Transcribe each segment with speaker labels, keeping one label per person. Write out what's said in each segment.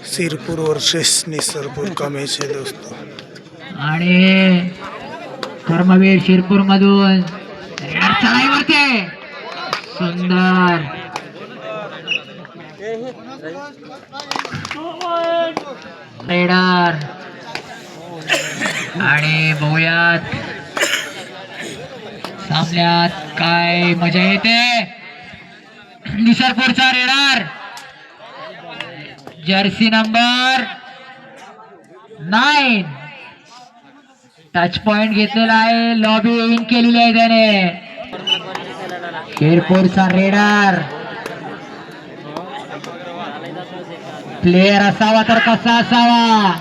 Speaker 1: Sirpur versus Nisarpur का match आहे दोस्तों.
Speaker 2: आणि कर्मवीर शिरपूर मधून चढाईवरती सुंदर रेडर. आणि बघूयात सामन्यात काय मजा येते. निसरपूरचा raider jersey number 9 touch point घेतलेला आहे. लॉबी इन केलेली आहे त्याने. शिरपूरचा रेडर प्लेयर असावा तर कसा असावा,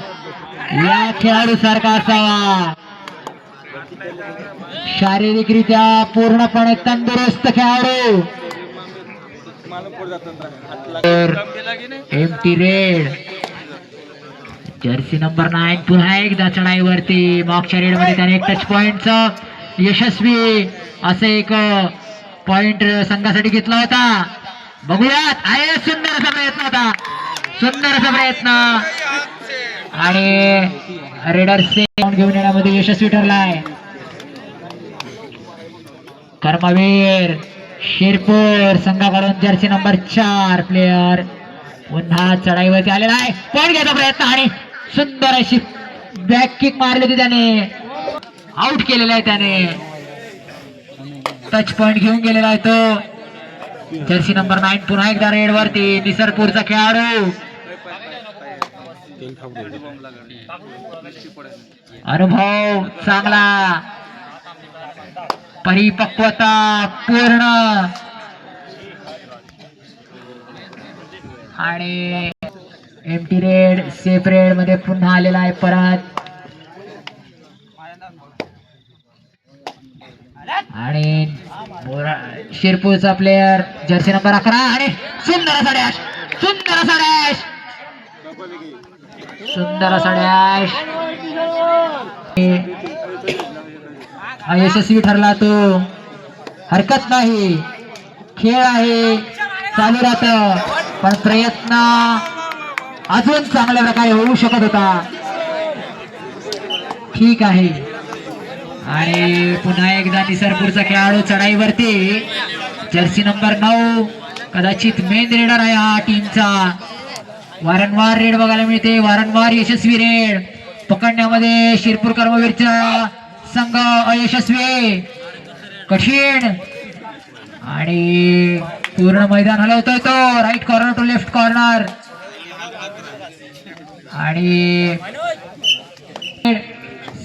Speaker 2: या खेळाडू सारखा असावा. शारीरिकरित्या पूर्णपणे तंदुरुस्त खेळाडू. एमटी रेड जर्सी नंबर 9 पुन्हा एकदा चढाईवरती. मागच्या रेड मध्ये त्याने एक टच पॉइंटचं यशस्वी असे एक पॉइंट संघासाठी घेतला होता. बघूयात आहे सुंदर असा प्रयत्न होता, सुंदर असा प्रयत्न. आणि रेडर से घेऊन येण्यामध्ये यशस्वी ठरलाय. कर्मवीर शिरपूर संघाकडून जर्सी नंबर 4 प्लेयर पुन्हा चढाईवरती आलेला आहे. पॉइंट घ्यायचा प्रयत्न आणि सुंदर अशी बॅक किक मारली होती त्याने. आउट केलेला आहे त्याने. टच पॉइंट घेऊन गेलेला आहे तो. जर्सी नंबर 9 पुन्हा एकदा रेड वरती. निसरपूरचा खेळाडू. अनुभव चांगला, परिपक्वता पूर्ण. आणि एमटी रेड सेफ रेड मध्ये पुन्हा आलेला आहे परत. आणि शिरपूरचा प्लेयर जर्सी नंबर 11 आणि सुंदर असा डॅश, सुंदर असा डॅश, सुंदर असा डॅश. यशस्वी ठरला तो. हरकत नाही, खेळ आहे, चालू राहत. पण प्रयत्न अजून चांगल्या प्रकारे होऊ शकत होता. ठीक आहे. आणि पुन्हा एकदा निसरपूरचा खेळाडू चढाईवरती. जर्सी नंबर 9 कदाचित मेन रेडर आहे हा टीमचा. वारंवार रेड बघायला मिळते, वारंवार यशस्वी रेड पकडण्यामध्ये शिरपूर कर्मवीरचा संघ अयशस्वी. कठीण. आणि पूर्ण मैदान हलवतोय तो. Right corner to left corner. आणि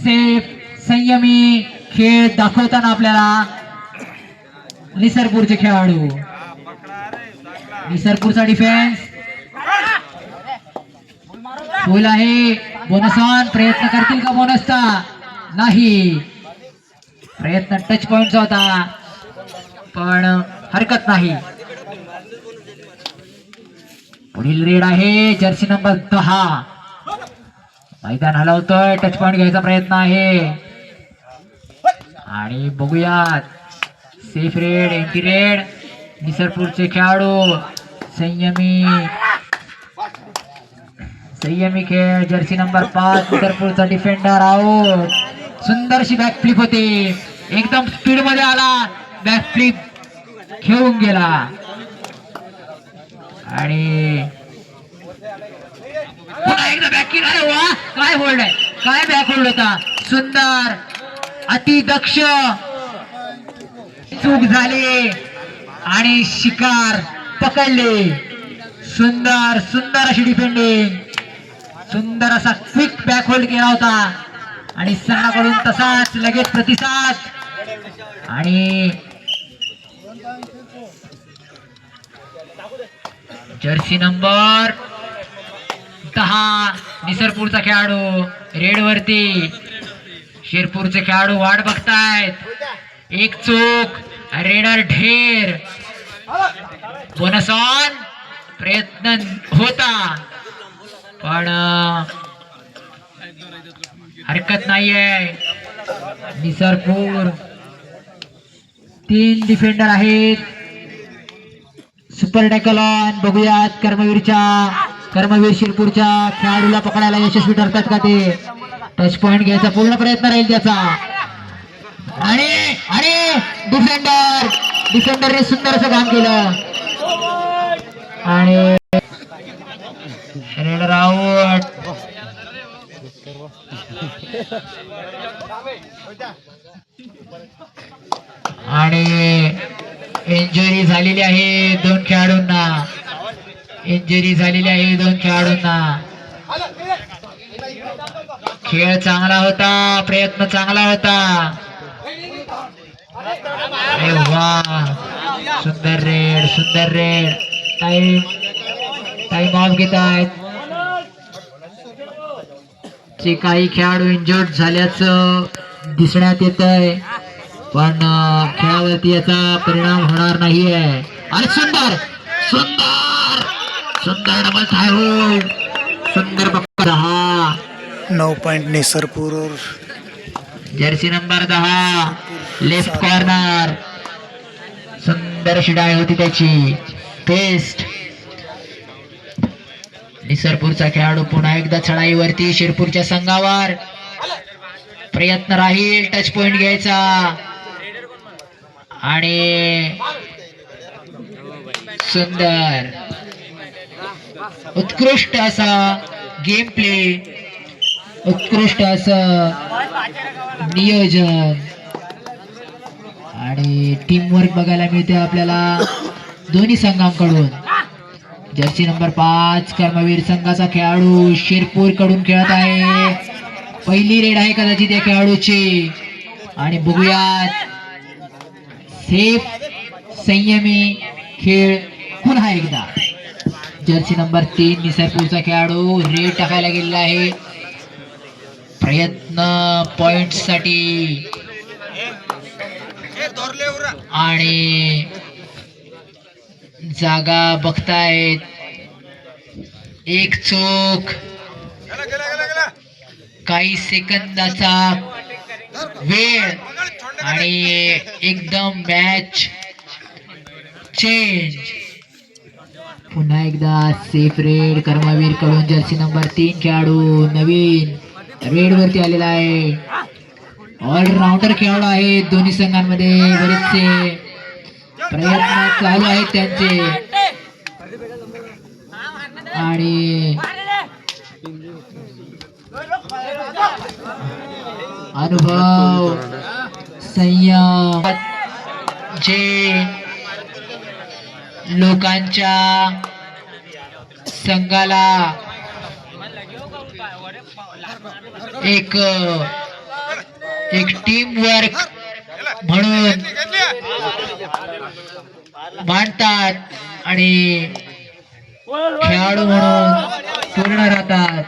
Speaker 2: सेफ संयमी खेळ दाखवताना आपल्याला निसरपूरचे खेळाडू. निसरपूरचा डिफेन्स फुल आहे. Bonus on. प्रयत्न करतील का बोनसचा? नाही. प्रयत्न टच पॉइंटचा होता, पण हरकत नाही. पुढील रेड आहे जर्सी नंबर 10. मैदान हलवतोय. टच पॉइंट घ्यायचा प्रयत्न आहे. आणि बघूयात सेफ रेड, एंटी रेड. निसरपूरचे खेळाडू संयमी, संयमी खेळ. जर्सी नंबर 5 निसरपूरचा डिफेंडर आउट. सुंदरशी बॅक फ्लिप होती. एकदम स्पीड मध्ये आला, बॅक फ्लिप घेऊन गेला. आणि पुन्हा एकदा बॅक किक. अरे वा, काय होल्ड आहे, काय बॅक होल्ड होता. सुंदर, अति दक्ष. चूक झाली आणि शिकार पकडले. सुंदर, सुंदर अशी डिफेंडिंग. सुंदर असा क्विक बॅक होल्ड केला होता आणि संघाकडून तसाच लगेच प्रतिसाद. आणि जर्सी नंबर 10 निसरपूरचा खेळाडू रेड वरती. शिरपूरचे खेळाडू वाट बघतायत. एक चूक, रेडर ढेर. Bonus on. प्रयत्न होता, पण हरकत नाहीये. निसरपूर 3 डिफेंडर आहेत. Super tackle on. बघूयात कर्मवीरच्या कर्मवीर शिरपूरच्या खेळाडूला पकडायला यशस्वी ठरतात का ते? टच पॉइंट घ्यायचा पूर्ण प्रयत्न राहील त्याचा. आणि आणि डिफेंडरने सुंदर असं काम केलं आणि रेडर आउट. आणि इंजुरी झालेली आहे दोन खेळाडूंना. खेळ चांगला होता, प्रयत्न चांगला होता. अरे वा, सुंदर रेड. टाइम ऑफ घेत आहेत. काही खेळाडू इंजर्ड झाल्याचं दिसण्यात येत आहे, पण खेळावरती याचा परिणाम होणार नाहीये. आणि सुंदर डबल थाय होल्ड. सुंदर पक्का 10.
Speaker 1: 9 point Nisarpur.
Speaker 2: Jersey number 10 left corner. सुंदर अशी डाय होती त्याची. पेस्ट. निसरपूरचा खेळाडू पुन्हा एकदा चढाईवरती. शिरपूरच्या संघावर प्रयत्न राहील टच पॉइंट घ्यायचा. आणि सुंदर उत्कृष्ट असा गेम प्ले, उत्कृष्ट असं नियोजन आणि टीमवर्क बघायला मिळते आपल्याला दोन्ही संघांकडून. जर्सी नंबर 5 कर्मवीर संघाचा खेळाडू शिरपूर कडून खेळत आहे. पहिली रेड आहे कदाचित या खेळाडूची. आणि बघूयात सेफ संयमी खेळ पुन्हा एकदा. जर्सी नंबर 3 निसरपूरचा खेळाडू रेड टाकायला गेलेला आहे. प्रयत्न पॉइंट साठी आणि जागा बघतायत. एक चूक, काही सेकंदाचा वेळ आणि एकदम मॅच चेंज. पुन्हा एकदा सेफ रेड कर्मवीर कडून. जर्सी नंबर 3 खेळाडू नवीन रेड वरती आलेला आहे. ऑलराऊंडर खेळाडू आहे. दोन्ही संघांमध्ये बरेचसे प्रयत्न चालू आहेत त्यांचे. आणि अनुभव, संयम जे लोकांच्या संघाला एक टीम वर्क म्हणून मांडतात आणि खेळाडू म्हणून पूर्ण राहतात.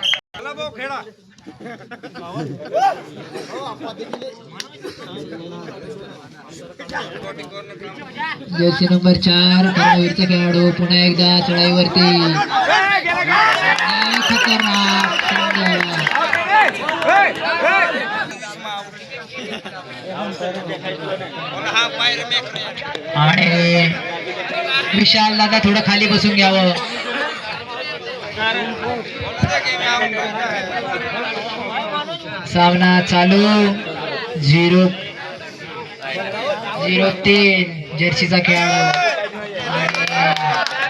Speaker 2: जर्सी नंबर 4 कर्मवीरचा खेळाडू पुन्हा एकदा चढाईवरती. खतरनाक आणि विशाल दादा थोडं खाली बसून घ्यावं. सामना चालू. 0-3 जर्सीचा खेळाडू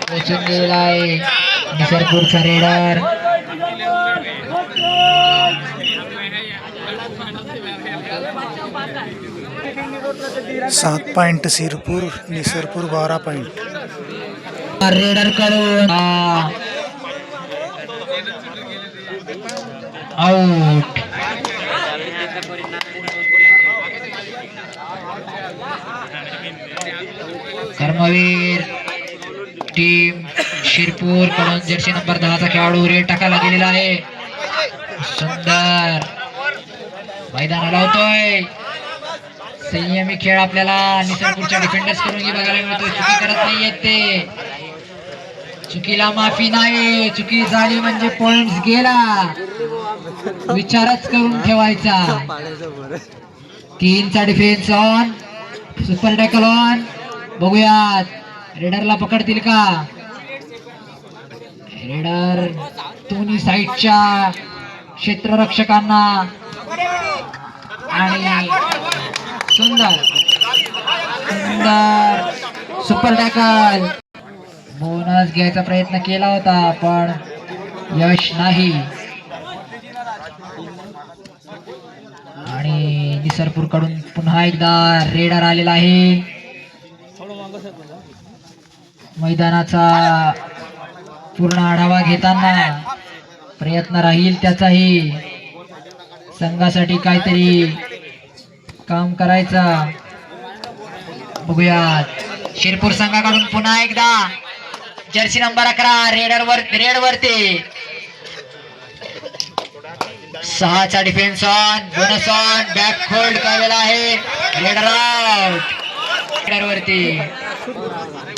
Speaker 2: पोचून गेलेला आहे. निसरपूरचा रेडर.
Speaker 1: सात पॉइंट सिरपूर, निसरपूर 12 पॉइंट.
Speaker 2: रेडर कडून आउट. कर्मवीर टीम शिरपूर कडून जर्सी नंबर 10चा खेळाडू रेड टाकायला गेलेला आहे. सुंदर मैदान लावतोय. संयमी खेळ आपल्याला निसरपूरच्या डिफेंडर्स कडून बघायला मिळतोय. चुकी करत नाहीयेत ते. चुकीला माफी नाही. चुकी झाली म्हणजे पॉइंट्स गेला. विचारच करून ठेवायचा. 3चा defence on. Super tackle on. बघूयात रेडरला पकडतील का. रेडर दोन्ही साईडच्या क्षेत्ररक्षकांना आणि सुंदर सुंदर सुपर टॅकल. बोनस घ्यायचा प्रयत्न केला होता पण यश नाही. आणि निसरपूर कडून पुन्हा एकदा रेडर आलेला आहे. मैदानाचा पूर्ण आढावा घेताना प्रयत्न राहील त्याचाही. संघासाठी काहीतरी काम करायचा. बघूयात शिरपूर संघाकडून पुन्हा एकदा जर्सी नंबर 11 रेड वरती 6चा defence on, bonus on, back hold केलेला आहे. Raider out. रेडर वरती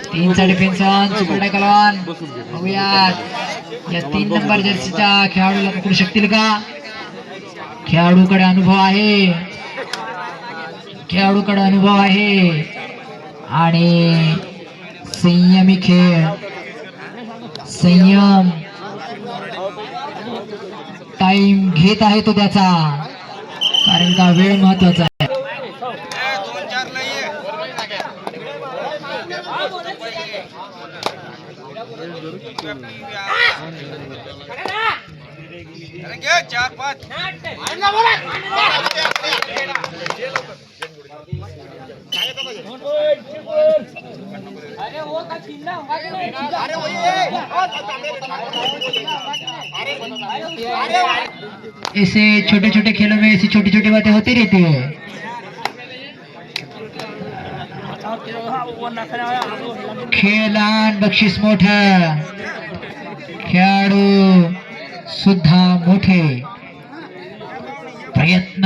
Speaker 2: 3चा defence on, super tackle on. बघूयात या 3 नंबर जर्सीच्या खेळाडूला पकडू शकतील का. खेळाडूकडे अनुभव आहे आणि संयमी खेळ, संयम, टाइम घेत आहे तो त्याचा, कारण का वेळ महत्वाचा आहे. ऐसे छोटे छोटे खेलों में ऐसी छोटी छोटी बातें होती रहती है. खेळ लहान, बक्षीस मोठं, खेळाडू सुद्धा मोठे. प्रयत्न,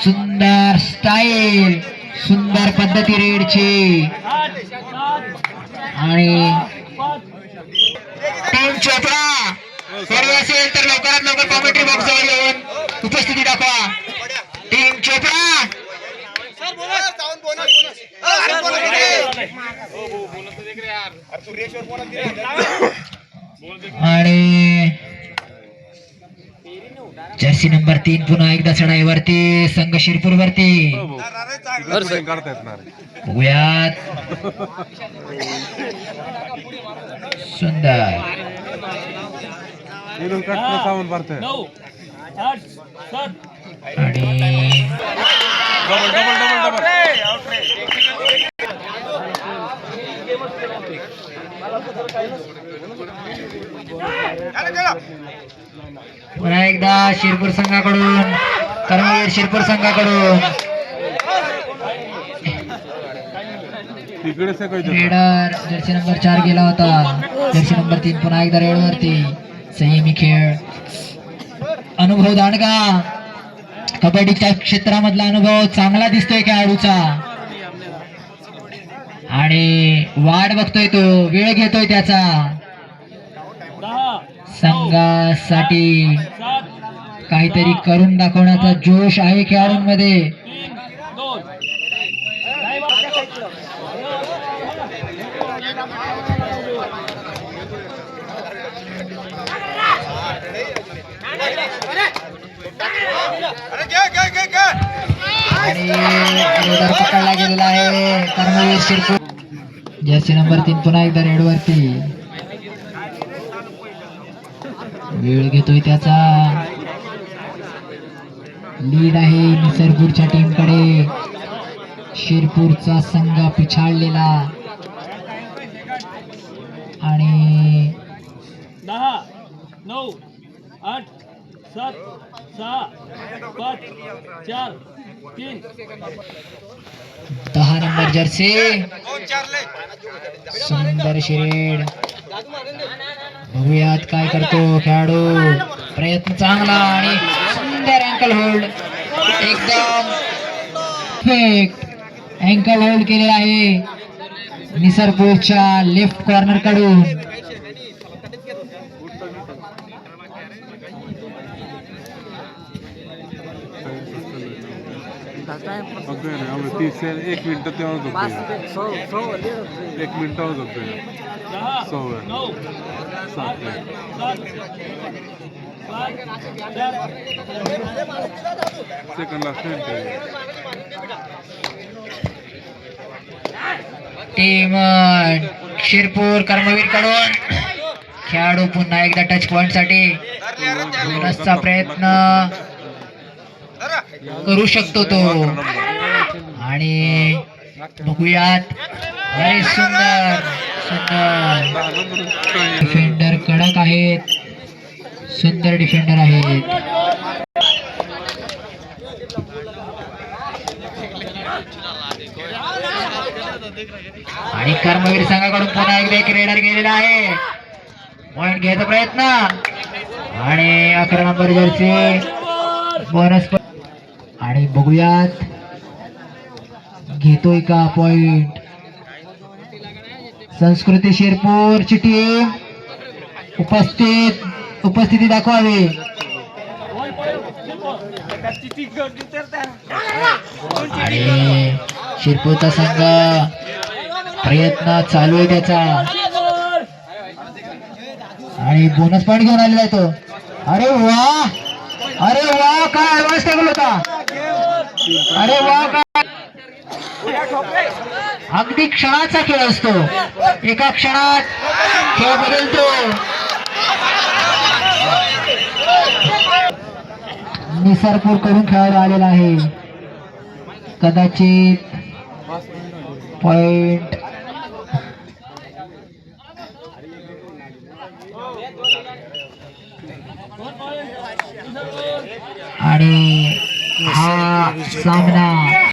Speaker 2: सुंदर स्टाईल, सुंदर पद्धती रेडची. आणि टीम चोपडा सर्व असेल तर लवकरात लवकर कॉमेंट्री बॉक्स जवळ येऊन उपस्थिती दाखवा. टीम चोपडा आणि जर्सी नंबर 3 पुन्हा एकदा चढाईवरती संघ शिरपूर वरती. बघूयात सुंदर आणि पुन्हा एकदा शिरपूर संघाकडून, कर्मवीर शिरपूर संघाकडून रेडर जर्सी नंबर 4 गेला होता. जर्सी नंबर 3 पुन्हा एकदा रेड वरती. संयमी खेळ, अनुभव दांडगा, कबड्डीच्या क्षेत्रामधला अनुभव चांगला दिसतोय खेळाडूचा आणि वाट बघतोय तो, वेळ घेतोय त्याचा. संघासाठी काहीतरी करून दाखवण्याचा जोश आहे खेळाडूंमध्ये. आणि रेडर पकडला गेलेला आहे कर्मवीर शिरपूर. जर्सी नंबर 3 पुन्हा एकदा रेड वरती. वेळ घेतोय त्याचा. लीड आहे निसरपूरच्या टीम कडे. शिरपूरचा संघ पिछाडलेला आणि
Speaker 3: 10 9 8 7 6 5 4 3
Speaker 2: 10 नंबर जर्सी सुंदर शेड. बघूयात काय करतो खेळाडू. प्रयत्न चांगला आणि सुंदर अँकल होल्ड, एकदम परफेक्ट अँकल होल्ड केलेला आहे निसरपूरच्या लेफ्ट कॉर्नर कडून.
Speaker 4: झोपते ना आम्ही 30 से 1 मिनिट तेव्हा झोपते 1 मिनिटावर झोपते
Speaker 3: 10
Speaker 4: सव्वा
Speaker 3: 9
Speaker 4: 7 second last
Speaker 2: team Shirpur Karmaveer कडून खेळाडू पुन्हा एकदा टच पॉइंट साठी बोनसचा प्रयत्न करू शकतो तो आणि बघूयात. अरे सुंदर सुंदर डिफेंडर कडक आहेत, सुंदर डिफेंडर आहेत. आणि कर्मवीर संघाकडून पुन्हा एकदा एक रेडर गेलेला आहे. पॉइंट घ्यायचा प्रयत्न आणि 11 नंबर जर्सी बोनस आणि बघूयात घेतोय का पॉइंट. संस्कृती शिरपूरची टीम उपस्थिती दाखवावी. आणि शिरपूरचा संघ प्रयत्न चालू आहे त्याचा आणि बोनस पॉइंट घेऊन आलेला आहे तो. अरे वा, अरे वा, काय ऍडव्हान्स टेबल होता. अरे वा, काय अगदी क्षणाचा खेळ असतो, एका क्षणात खेळ बदलतो. निसरपूर कडून खेळायला आलेला आहे, कदाचित पॉइंट आणि हा सामना